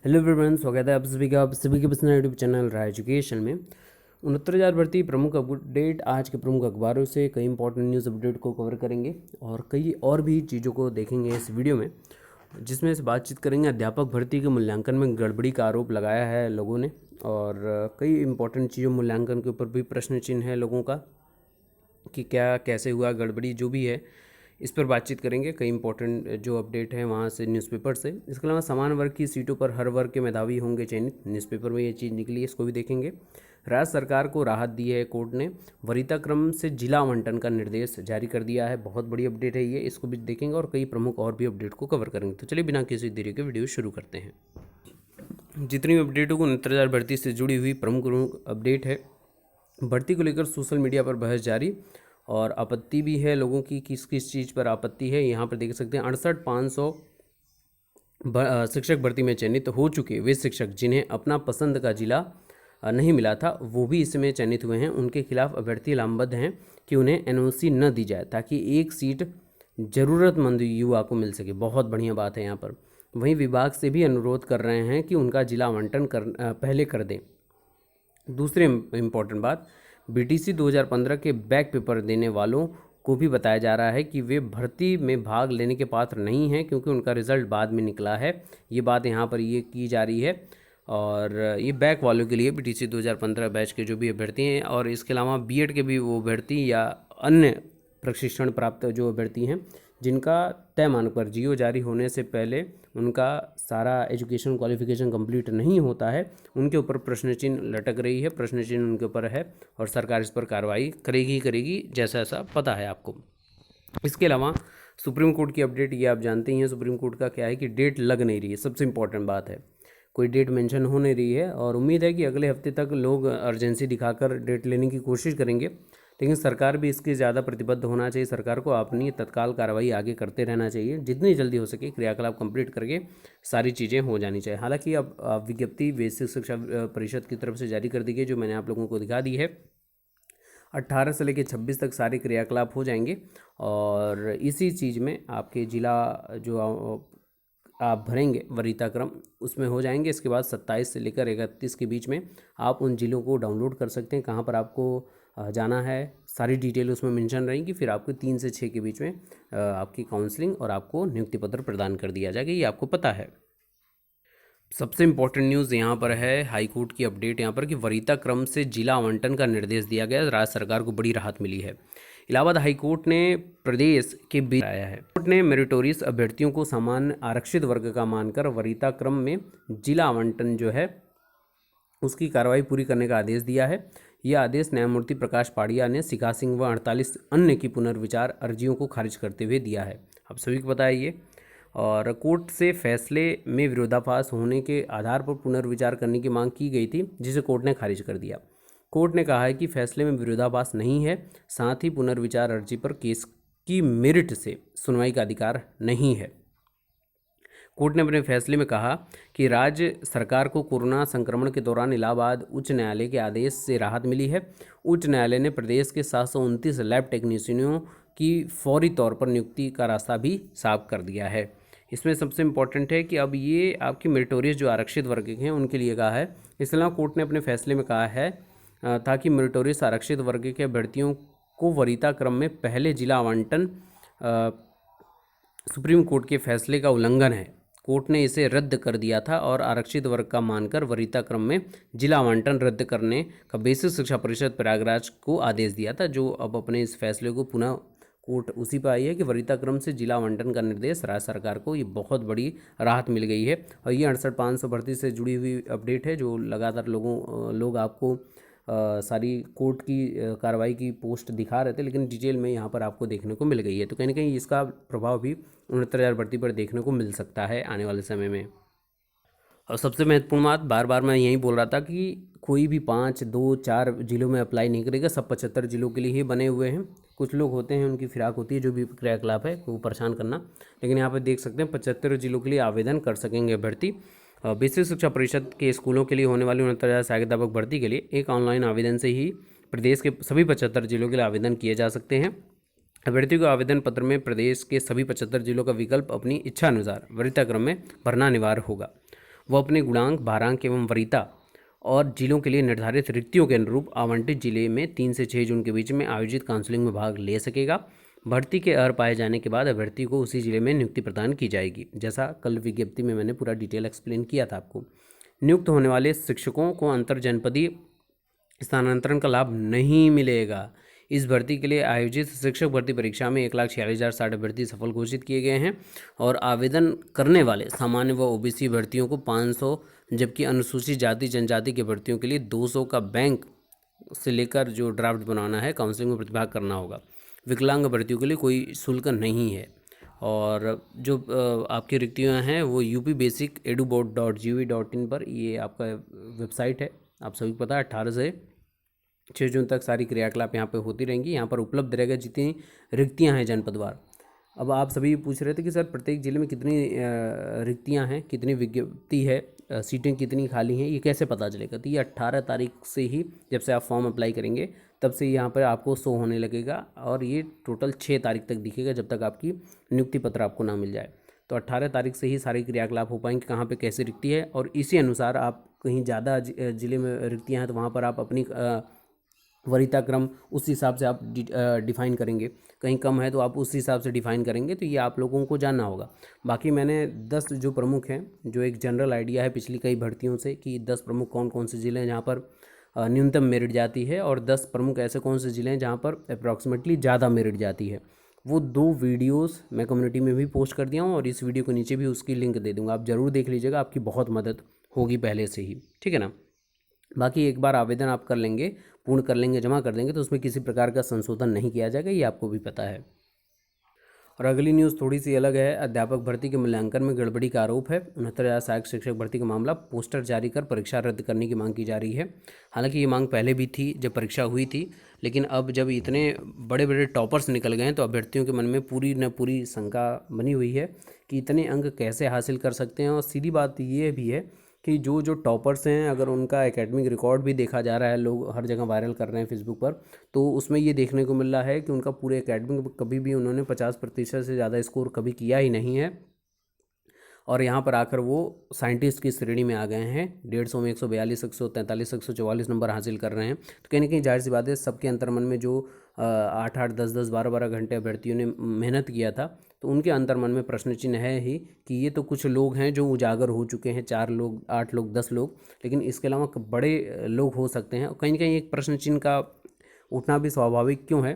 Hello everyone, स्वागत है आप सभी के पसंद यूट्यूब चैनल राय एजुकेशन में। 69,000 भर्ती प्रमुख अपडेट, आज के प्रमुख अखबारों से कई इंपॉर्टेंट न्यूज़ अपडेट को कवर करेंगे और कई और भी चीज़ों को देखेंगे इस वीडियो में, जिसमें से बातचीत करेंगे। अध्यापक भर्ती के मूल्यांकन में गड़बड़ी का आरोप लगाया है लोगों ने, और कई इंपॉर्टेंट चीज़ों मूल्यांकन के ऊपर भी प्रश्न चिन्ह है लोगों का कि क्या कैसे हुआ, गड़बड़ी जो भी है इस पर बातचीत करेंगे। कई इंपॉर्टेंट जो अपडेट है वहाँ से, न्यूज़पेपर से। इसके अलावा समान वर्ग की सीटों पर हर वर्ग के मेधावी होंगे चयनित, न्यूज़पेपर में ये चीज़ निकली है, इसको भी देखेंगे। राज्य सरकार को राहत दी है कोर्ट ने, वरीयता क्रम से जिला आवंटन का निर्देश जारी कर दिया है। बहुत बड़ी अपडेट है ये, इसको भी देखेंगे और कई प्रमुख और भी अपडेट को कवर करेंगे। तो चलिए बिना किसी देरी के वीडियो शुरू करते हैं। जितनी भी अपडेटों को 69,000 भर्ती से जुड़ी हुई प्रमुख अपडेट है। भर्ती को लेकर सोशल मीडिया पर बहस जारी और आपत्ति भी है लोगों की, किस किस चीज़ पर आपत्ति है यहाँ पर देख सकते हैं। 68,500 शिक्षक भर्ती में चयनित हो चुके वे शिक्षक जिन्हें अपना पसंद का जिला नहीं मिला था, वो भी इसमें चयनित हुए हैं। उनके खिलाफ अभ्यर्थी लामबद्ध हैं कि उन्हें एनओसी न दी जाए ताकि एक सीट ज़रूरतमंद युवा को मिल सके। बहुत बढ़िया बात है यहाँ पर। वहीं विभाग से भी अनुरोध कर रहे हैं कि उनका जिला आवंटन पहले कर दें। दूसरी इम्पॉर्टेंट बात, बीटीसी 2015 के बैक पेपर देने वालों को भी बताया जा रहा है कि वे भर्ती में भाग लेने के पात्र नहीं हैं क्योंकि उनका रिजल्ट बाद में निकला है। ये बात यहाँ पर ये की जा रही है, और ये बैक वालों के लिए बीटीसी 2015 बैच के जो भी अभ्यर्थी हैं, और इसके अलावा बीएड के भी वो अभ्यर्थी या अन्य प्रशिक्षण प्राप्त जो अभ्यर्थी हैं जिनका तय मानक पर जीओ जारी होने से पहले उनका सारा एजुकेशन क्वालिफिकेशन कंप्लीट नहीं होता है, उनके ऊपर प्रश्न चिन्ह लटक रही है। प्रश्न चिन्ह उनके ऊपर है और सरकार इस पर कार्रवाई करेगी जैसा ऐसा पता है आपको। इसके अलावा सुप्रीम कोर्ट की अपडेट, ये आप जानते ही हैं सुप्रीम कोर्ट का क्या है कि डेट लग नहीं रही है। सबसे इम्पोर्टेंट बात है, कोई डेट मेंशन हो नहीं रही है, और उम्मीद है कि अगले हफ्ते तक लोग अर्जेंसी दिखाकर डेट लेने की कोशिश करेंगे। लेकिन सरकार भी इसके ज़्यादा प्रतिबद्ध होना चाहिए। सरकार को अपनी तत्काल कार्रवाई आगे करते रहना चाहिए, जितनी जल्दी हो सके क्रियाकलाप कंप्लीट करके सारी चीज़ें हो जानी चाहिए। हालांकि अब विज्ञप्ति बेसिक शिक्षा परिषद की तरफ से जारी कर दी गई, जो मैंने आप लोगों को दिखा दी है। 18 से लेकर 26 तक सारे क्रियाकलाप हो जाएंगे, और इसी चीज़ में आपके जिला जो आप भरेंगे वरीयता क्रम, उसमें हो जाएंगे। इसके बाद 27 से लेकर 31 के बीच में आप उन जिलों को डाउनलोड कर सकते हैं, कहाँ पर आपको जाना है, सारी डिटेल उसमें मेंशन रहेंगी। फिर आपको 3 से 6 के बीच में आपकी काउंसलिंग और आपको नियुक्ति पत्र प्रदान कर दिया जाएगा, ये आपको पता है। सबसे इम्पोर्टेंट न्यूज़ यहाँ पर है हाईकोर्ट की अपडेट यहाँ पर कि वरीयता क्रम से जिला आवंटन का निर्देश दिया गया। राज्य सरकार को बड़ी राहत मिली है। इलाहाबाद हाईकोर्ट ने प्रदेश के बीच आया है। कोर्ट ने मेरिटोरियस अभ्यर्थियों को सामान्य आरक्षित वर्ग का मानकर वरीयता क्रम में जिला आवंटन जो है उसकी कार्रवाई पूरी करने का आदेश दिया है। यह आदेश न्यायमूर्ति प्रकाश पाड़िया ने शिखा सिंह व 48 अन्य की पुनर्विचार अर्जियों को खारिज करते हुए दिया है। आप सभी को पता है ये। और कोर्ट से फैसले में विरोधाभास होने के आधार पर पुनर्विचार करने की मांग की गई थी, जिसे कोर्ट ने खारिज कर दिया। कोर्ट ने कहा है कि फैसले में विरोधाभास नहीं है, साथ ही पुनर्विचार अर्जी पर केस की मेरिट से सुनवाई का अधिकार नहीं है। कोर्ट ने अपने फैसले में कहा कि राज्य सरकार को कोरोना संक्रमण के दौरान इलाहाबाद उच्च न्यायालय के आदेश से राहत मिली है। उच्च न्यायालय ने प्रदेश के 729 लैब टेक्नीशियनों की फौरी तौर पर नियुक्ति का रास्ता भी साफ कर दिया है। इसमें सबसे इम्पोर्टेंट है कि अब ये आपकी मेरिटोरियस जो आरक्षित वर्ग के हैं उनके लिए कहा है। इसके अलावा कोर्ट ने अपने फैसले में कहा है ताकि मेरिटोरियस आरक्षित वर्ग के अभ्यर्थियों को वरीयता क्रम में पहले जिला आवंटन सुप्रीम कोर्ट के फैसले का उल्लंघन है। कोर्ट ने इसे रद्द कर दिया था और आरक्षित वर्ग का मानकर वरीयता क्रम में जिला आवंटन रद्द करने का बेसिक शिक्षा परिषद प्रयागराज को आदेश दिया था, जो अब अपने इस फैसले को पुनः कोर्ट उसी पर आई है कि वरीयता क्रम से जिला आवंटन का निर्देश राज्य सरकार को। ये बहुत बड़ी राहत मिल गई है, और ये 68,500 भर्ती से जुड़ी हुई अपडेट है, जो लगातार लोग आपको सारी कोर्ट की कार्रवाई की पोस्ट दिखा रहे थे, लेकिन डिटेल में यहाँ पर आपको देखने को मिल गई है। तो कहीं ना कहीं इसका प्रभाव भी 69,000 भर्ती पर देखने को मिल सकता है आने वाले समय में। और सबसे महत्वपूर्ण बात, बार बार मैं यही बोल रहा था कि कोई भी 5, 2, 4 जिलों में अप्लाई नहीं करेगा, सब 75 जिलों के लिए ही बने हुए हैं। कुछ लोग होते हैं, उनकी फिराक होती है जो भी क्रियाकलाप है वो परेशान करना, लेकिन यहाँ पर देख सकते हैं 75 जिलों के लिए आवेदन कर सकेंगे अभ्यर्थी। बेसिक शिक्षा परिषद के स्कूलों के लिए होने वाली 69,000 सहायक अध्यापक भर्ती के लिए एक ऑनलाइन आवेदन से ही प्रदेश के सभी 75 जिलों के लिए आवेदन किए जा सकते हैं। अभ्यर्थी को आवेदन पत्र में प्रदेश के सभी 75 जिलों का विकल्प अपनी इच्छा अनुसार वरीयता क्रम में भरना अनिवार्य होगा। वह अपने गुणांक, भारांक एवं वरीयता और जिलों के लिए निर्धारित रिक्तियों के अनुरूप आवंटित जिले में 3 से 6 जून के बीच में आयोजित काउंसलिंग में भाग ले सकेगा। भर्ती के अर्ह पाए जाने के बाद अभ्यर्थी को उसी जिले में नियुक्ति प्रदान की जाएगी। जैसा कल विज्ञप्ति में मैंने पूरा डिटेल एक्सप्लेन किया था आपको। नियुक्त होने वाले शिक्षकों को अंतर जनपदीय स्थानांतरण का लाभ नहीं मिलेगा। इस भर्ती के लिए आयोजित शिक्षक भर्ती परीक्षा में 1,46,060 अभ्यर्थी सफल घोषित किए गए हैं और आवेदन करने वाले सामान्य व ओबीसी भर्तियों को 500, जबकि अनुसूचित जाति जनजाति के भर्तियों के लिए 200 का बैंक से लेकर जो ड्राफ्ट बनाना है, काउंसलिंग में प्रतिभाग करना होगा। विकलांग भर्तियों के लिए कोई शुल्क नहीं है। और जो आपकी रिक्तियाँ हैं वो upbasiceduboard.gov.in पर, ये आपका वेबसाइट है, आप सभी को पता है। 18 से 6 जून तक सारी क्रियाकलाप यहाँ पे होती रहेंगी। यहाँ पर उपलब्ध रहेगा जितनी रिक्तियाँ हैं जनपदवार। अब आप सभी पूछ रहे थे कि सर प्रत्येक जिले में कितनी रिक्तियाँ हैं, कितनी विज्ञप्ति है, सीटें कितनी खाली हैं, ये कैसे पता चलेगा? तो ये 18 तारीख से ही, जब से आप फॉर्म अप्लाई करेंगे तब से यहाँ पर आपको शो होने लगेगा और ये टोटल 6 तारीख तक दिखेगा, जब तक आपकी नियुक्ति पत्र आपको ना मिल जाए। तो 18 तारीख से ही सारे क्रियाकलाप हो पाएंगे, कहाँ पे कैसे रिक्ति है, और इसी अनुसार आप कहीं ज़्यादा जिले में रिक्तियाँ हैं तो वहाँ पर आप अपनी वरीयता क्रम उस हिसाब से आप डिफ़ाइन करेंगे। कहीं कम है तो आप उस हिसाब से डिफ़ाइन करेंगे। तो ये आप लोगों को जानना होगा। बाकी मैंने 10 जो प्रमुख हैं, जो एक जनरल आइडिया है पिछली कई भर्तियों से कि 10 प्रमुख कौन कौन से ज़िले हैं जहाँ पर न्यूनतम मेरिट जाती है, और 10 प्रमुख ऐसे कौन से ज़िले हैं जहाँ पर अप्रॉक्सीमेटली ज़्यादा मेरिट जाती है, वो 2 वीडियोस मैं कम्युनिटी में भी पोस्ट कर दिया हूँ और इस वीडियो के नीचे भी उसकी लिंक दे दूँगा। आप ज़रूर देख लीजिएगा, आपकी बहुत मदद होगी पहले से ही, ठीक है ना। बाकी एक बार आवेदन आप कर लेंगे, पूर्ण कर लेंगे, जमा कर देंगे तो उसमें किसी प्रकार का संशोधन नहीं किया जाएगा, ये आपको भी पता है। और अगली न्यूज़ थोड़ी सी अलग है। अध्यापक भर्ती के मूल्यांकन में गड़बड़ी का आरोप है। 69,000 सहायक शिक्षक भर्ती का मामला, पोस्टर जारी कर परीक्षा रद्द करने की मांग की जा रही है। हालांकि ये मांग पहले भी थी जब परीक्षा हुई थी, लेकिन अब जब इतने बड़े बड़े टॉपर्स निकल गए हैं तो अभ्यर्थियों के मन में पूरी न पूरी शंका बनी हुई है कि इतने अंक कैसे हासिल कर सकते हैं। और सीधी बात ये भी है कि जो टॉपर्स हैं, अगर उनका एकेडमिक रिकॉर्ड भी देखा जा रहा है, लोग हर जगह वायरल कर रहे हैं फेसबुक पर, तो उसमें ये देखने को मिल रहा है कि उनका पूरे एकेडमिक कभी भी उन्होंने 50% से ज़्यादा स्कोर कभी किया ही नहीं है, और यहाँ पर आकर वो साइंटिस्ट की श्रेणी में आ गए हैं। 150 में 142, 143, 144 नंबर हासिल कर रहे हैं। तो कहीं ना कहीं जाहिर सी बात है, सबके अंतर्मन में जो 8-8, 10-10, 12-12 घंटे अभ्यर्थियों ने मेहनत किया था, तो उनके अंतर्मन में प्रश्न चिन्ह है ही कि ये तो कुछ लोग हैं जो उजागर हो चुके हैं, 4 लोग, 8 लोग, 10 लोग, लेकिन इसके अलावा बड़े लोग हो सकते हैं। कहीं ना कहीं एक प्रश्न चिन्ह का उठना भी स्वाभाविक क्यों है,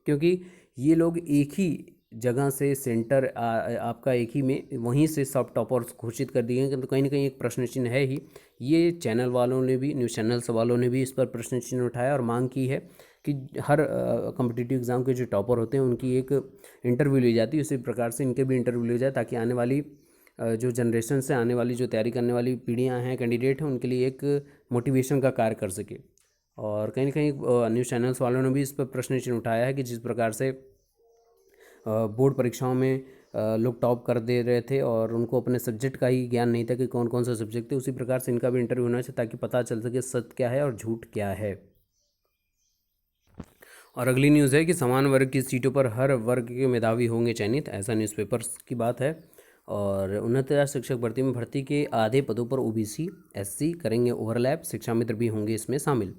क्योंकि ये लोग एक ही जगह से सेंटर आपका एक ही में, वहीं से सब टॉपर्स घोषित कर दिए हैं। तो कहीं ना कहीं एक प्रश्न चिन्ह है ही। ये चैनल वालों ने भी, न्यूज़ चैनल्स वालों ने भी इस पर प्रश्न चिन्ह उठाया और मांग की है कि हर कॉम्पिटिटिव एग्ज़ाम के जो टॉपर होते हैं उनकी एक इंटरव्यू ली जाती है, उसी प्रकार से इनके भी इंटरव्यू ली जाए, ताकि आने वाली जो जनरेशन से, आने वाली जो तैयारी करने वाली पीढ़ियाँ हैं, कैंडिडेट हैं, उनके लिए एक मोटिवेशन का कार्य कर सके। और कहीं ना कहीं न्यूज़ चैनल्स वालों ने भी इस पर प्रश्न चिन्ह उठाया है कि जिस प्रकार से बोर्ड परीक्षाओं में लोग टॉप कर दे रहे थे और उनको अपने सब्जेक्ट का ही ज्ञान नहीं था कि कौन कौन सा सब्जेक्ट थे, उसी प्रकार से इनका भी इंटरव्यू होना चाहिए ताकि पता चल सके सत्य क्या है और झूठ क्या है। और अगली न्यूज़ है कि समान वर्ग की सीटों पर हर वर्ग के मेधावी होंगे चयनित, ऐसा न्यूज़पेपर्स की बात है। और 69,000 शिक्षक भर्ती में भर्ती के आधे पदों पर ओबीसी, एससी करेंगे ओवरलैप, शिक्षा मित्र भी होंगे इसमें शामिल।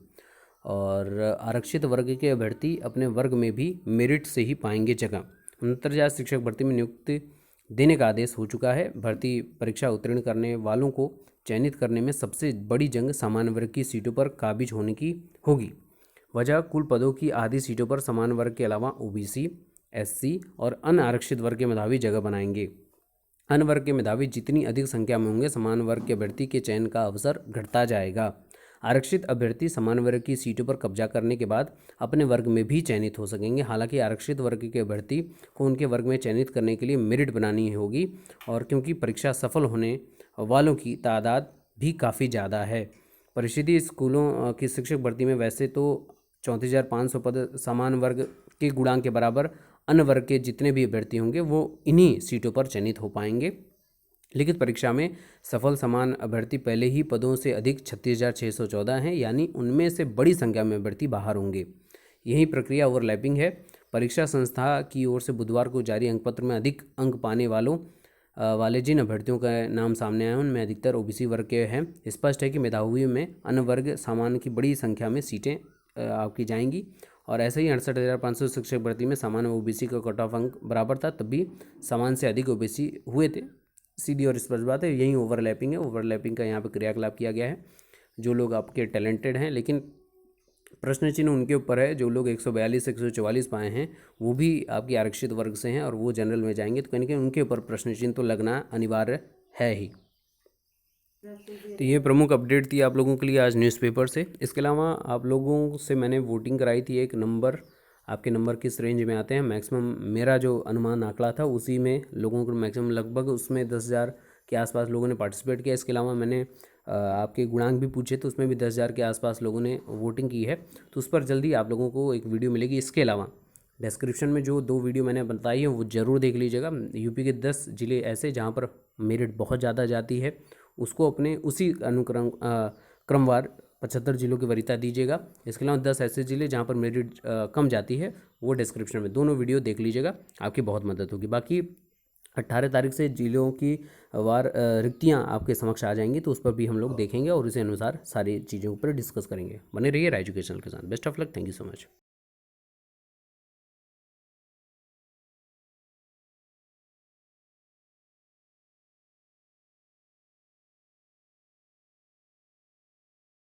और आरक्षित वर्ग के अभ्यर्थी अपने वर्ग में भी मेरिट से ही पाएंगे जगह। 69,000 शिक्षक भर्ती में नियुक्ति देने का आदेश हो चुका है। भर्ती परीक्षा उत्तीर्ण करने वालों को चयनित करने में सबसे बड़ी जंग सामान्य वर्ग की सीटों पर काबिज होने की होगी। वजह, कुल पदों की आधी सीटों पर समान वर्ग के अलावा ओबीसी, एससी और अन्य आरक्षित वर्ग के मेधावी जगह बनाएंगे। अन्य वर्ग के मेधावी जितनी अधिक संख्या में होंगे, समान वर्ग के अभ्यर्थी के चयन का अवसर घटता जाएगा। आरक्षित अभ्यर्थी समान वर्ग की सीटों पर कब्जा करने के बाद अपने वर्ग में भी चयनित हो सकेंगे। हालांकि आरक्षित वर्ग के अभ्यर्थी को उनके वर्ग में चयनित करने के लिए मेरिट बनानी होगी, और क्योंकि परीक्षा सफल होने वालों की तादाद भी काफ़ी ज़्यादा है। परिषदीय स्कूलों की शिक्षक भर्ती में वैसे तो 34,500 पद समान वर्ग के गुणांक के बराबर अन्य वर्ग के जितने भी अभ्यर्थी होंगे वो इन्हीं सीटों पर चयनित हो पाएंगे। लिखित परीक्षा में सफल समान अभ्यर्थी पहले ही पदों से अधिक 36,614 हैं, यानी उनमें से बड़ी संख्या में अभ्यर्थी बाहर होंगे। यही प्रक्रिया ओवरलैपिंग है। परीक्षा संस्था की ओर से बुधवार को जारी अंकपत्र में अधिक अंक पाने वालों वाले जिन अभ्यर्थियों का नाम सामने आए उनमें अधिकतर ओबीसी वर्ग के हैं। स्पष्ट है कि मेधावी में अन्य वर्ग सामान्य की बड़ी संख्या में सीटें आपकी जाएंगी। और ऐसे ही 68,500 शिक्षक भर्ती में सामान्य ओबीसी का कट ऑफ अंक बराबर था, तब भी सामान्य से अधिक ओबीसी हुए थे। सीधी और स्पष्ट बात है, यही ओवरलैपिंग है। ओवरलैपिंग का यहाँ पर क्रियाकलाप किया गया है। जो लोग आपके टैलेंटेड हैं, लेकिन प्रश्न चिन्ह उनके ऊपर है जो लोग 142 से 144 पाए हैं, वो भी आपके आरक्षित वर्ग से हैं और वो जनरल में जाएंगे, तो कहीं ना कहीं उनके ऊपर प्रश्न चिन्ह तो लगना अनिवार्य है ही। तो ये प्रमुख अपडेट थी आप लोगों के लिए आज न्यूज़पेपर से। इसके अलावा आप लोगों से मैंने वोटिंग कराई थी, एक नंबर, आपके नंबर किस रेंज में आते हैं। मैक्सिमम मेरा जो अनुमान आंकड़ा था उसी में लोगों को मैक्सिमम लगभग उसमें 10,000 के आसपास लोगों ने पार्टिसिपेट किया। इसके अलावा मैंने आपके गुणांक भी पूछे, तो उसमें भी 10,000 के आसपास लोगों ने वोटिंग की है। तो उस पर जल्दी आप लोगों को एक वीडियो मिलेगी। इसके अलावा डिस्क्रिप्शन में जो 2 वीडियो मैंने बताई है वो ज़रूर देख लीजिएगा। यूपी के 10 ज़िले ऐसे जहाँ पर मेरिट बहुत ज़्यादा जाती है, उसको अपने उसी क्रमवार 75 जिलों की वरीयता दीजिएगा। इसके अलावा 10 ऐसे ज़िले जहाँ पर मेरिट कम जाती है, वो डिस्क्रिप्शन में दोनों वीडियो देख लीजिएगा, आपकी बहुत मदद होगी। बाकी 18 तारीख से जिलों की वार रिक्तियाँ आपके समक्ष आ जाएंगी, तो उस पर भी हम लोग देखेंगे और उसी अनुसार सारी चीज़ों पर डिस्कस करेंगे। बने रहिए राय एजुकेशनल के साथ। Best of luck, thank you so much.